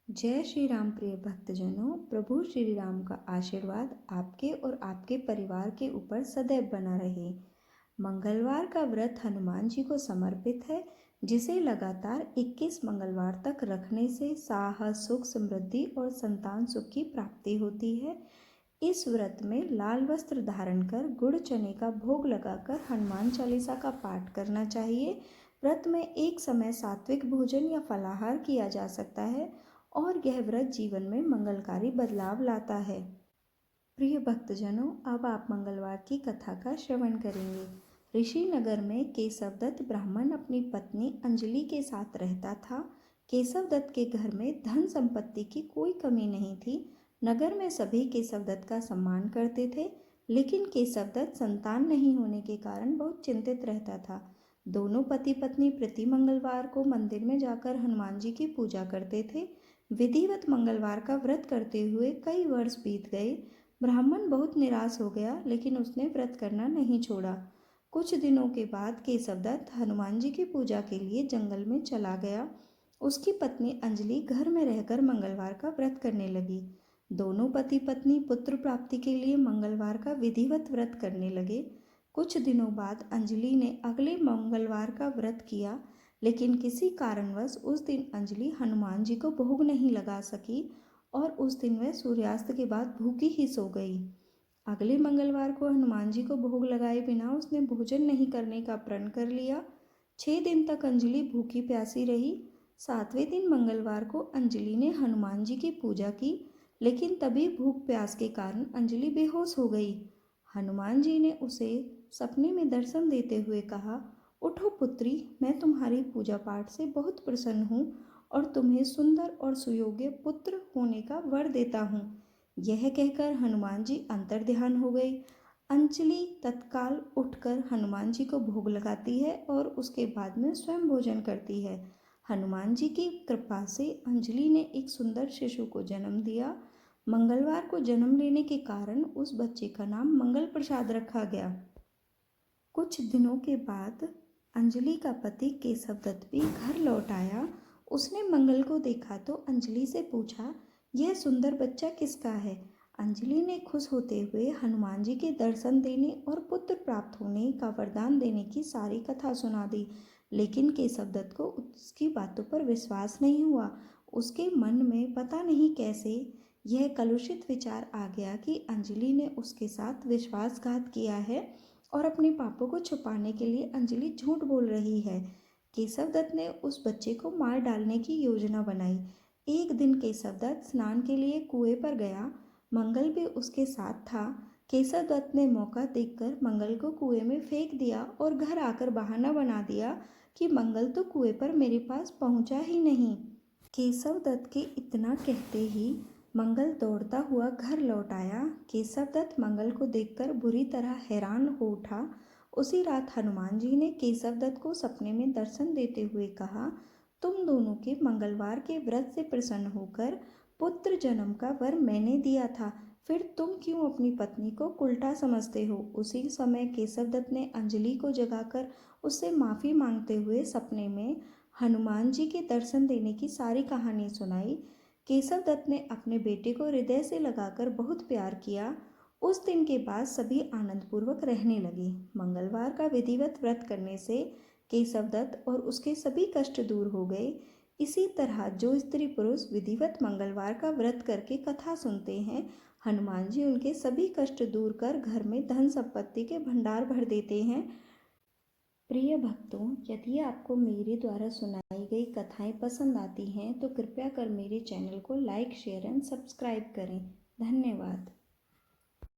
जय श्री राम प्रिय भक्तजनों, प्रभु श्री राम का आशीर्वाद आपके और आपके परिवार के ऊपर सदैव बना रहे। मंगलवार का व्रत हनुमान जी को समर्पित है, जिसे लगातार 21 मंगलवार तक रखने से साहस, सुख, समृद्धि और संतान सुख की प्राप्ति होती है। इस व्रत में लाल वस्त्र धारण कर गुड़ चने का भोग लगाकर हनुमान चालीसा का पाठ करना चाहिए। व्रत में एक समय सात्विक भोजन या फलाहार किया जा सकता है और यह व्रत जीवन में मंगलकारी बदलाव लाता है। प्रिय भक्तजनों, अब आप मंगलवार की कथा का श्रवण करेंगे। ऋषि नगर में केशवदत्त ब्राह्मण अपनी पत्नी अंजलि के साथ रहता था। केशवदत्त के घर में धन संपत्ति की कोई कमी नहीं थी। नगर में सभी केशवदत्त का सम्मान करते थे, लेकिन केशवदत्त संतान नहीं होने के कारण बहुत चिंतित रहता था। दोनों पति पत्नी प्रति मंगलवार को मंदिर में जाकर हनुमान जी की पूजा करते थे। विधिवत मंगलवार का व्रत करते हुए कई वर्ष बीत गए। ब्राह्मण बहुत निराश हो गया, लेकिन उसने व्रत करना नहीं छोड़ा। कुछ दिनों के बाद केशवदत्त हनुमान जी की पूजा के लिए जंगल में चला गया। उसकी पत्नी अंजलि घर में रहकर मंगलवार का व्रत करने लगी। दोनों पति पत्नी पुत्र प्राप्ति के लिए मंगलवार का विधिवत व्रत करने लगे। कुछ दिनों बाद अंजलि ने अगले मंगलवार का व्रत किया, लेकिन किसी कारणवश उस दिन अंजलि हनुमान जी को भोग नहीं लगा सकी और उस दिन वह सूर्यास्त के बाद भूखी ही सो गई। अगले मंगलवार को हनुमान जी को भोग लगाए बिना उसने भोजन नहीं करने का प्रण कर लिया। 6 दिन तक अंजलि भूखी प्यासी रही। 7वें दिन मंगलवार को अंजलि ने हनुमान जी की पूजा की, लेकिन तभी भूख प्यास के कारण अंजलि बेहोश हो गई। हनुमान जी ने उसे सपने में दर्शन देते हुए कहा, उठो पुत्री, मैं तुम्हारी पूजा पाठ से बहुत प्रसन्न हूँ और तुम्हें सुंदर और सुयोग्य पुत्र होने का वर देता हूँ। यह कहकर हनुमान जी अंतर्ध्यान हो गई। अंजलि तत्काल उठकर हनुमान जी को भोग लगाती है और उसके बाद में स्वयं भोजन करती है। हनुमान जी की कृपा से अंजलि ने एक सुंदर शिशु को जन्म दिया। मंगलवार को जन्म लेने के कारण उस बच्चे का नाम मंगल प्रसाद रखा गया। कुछ दिनों के बाद अंजलि का पति केशवदत्त भी घर लौट आया। उसने मंगल को देखा तो अंजलि से पूछा, यह सुंदर बच्चा किसका है? अंजलि ने खुश होते हुए हनुमान जी के दर्शन देने और पुत्र प्राप्त होने का वरदान देने की सारी कथा सुना दी, लेकिन केशवदत्त को उसकी बातों पर विश्वास नहीं हुआ। उसके मन में पता नहीं कैसे यह कलुषित विचार आ गया कि अंजलि ने उसके साथ विश्वासघात किया है और अपने पापों को छुपाने के लिए अंजलि झूठ बोल रही है। केशवदत्त ने उस बच्चे को मार डालने की योजना बनाई। एक दिन केशवदत्त स्नान के लिए कुएं पर गया। मंगल भी उसके साथ था। केशवदत्त ने मौका देखकर मंगल को कुएं में फेंक दिया और घर आकर बहाना बना दिया कि मंगल तो कुएं पर मेरे पास पहुंचा ही नहीं। केशवदत्त के इतना कहते ही मंगल दौड़ता हुआ घर लौट आया। केशवदत्त मंगल को देखकर बुरी तरह हैरान हो उठा। उसी रात हनुमान जी ने केशवदत्त को सपने में दर्शन देते हुए कहा, तुम दोनों के मंगलवार के व्रत से प्रसन्न होकर पुत्र जन्म का वर मैंने दिया था, फिर तुम क्यों अपनी पत्नी को उल्टा समझते हो? उसी समय केशवदत्त ने अंजलि को जगाकर उससे माफ़ी मांगते हुए सपने में हनुमान जी के दर्शन देने की सारी कहानी सुनाई। केशवदत्त ने अपने बेटे को हृदय से लगाकर बहुत प्यार किया। उस दिन के बाद सभी आनंदपूर्वक रहने लगे। मंगलवार का विधिवत व्रत करने से केशवदत्त और उसके सभी कष्ट दूर हो गए। इसी तरह जो स्त्री पुरुष विधिवत मंगलवार का व्रत करके कथा सुनते हैं, हनुमान जी उनके सभी कष्ट दूर कर घर में धन संपत्ति के भंडार भर देते हैं। प्रिय भक्तों, यदि आपको मेरे द्वारा सुनाई गई कथाएं पसंद आती हैं तो कृपया कर मेरे चैनल को लाइक, शेयर एंड सब्सक्राइब करें। धन्यवाद।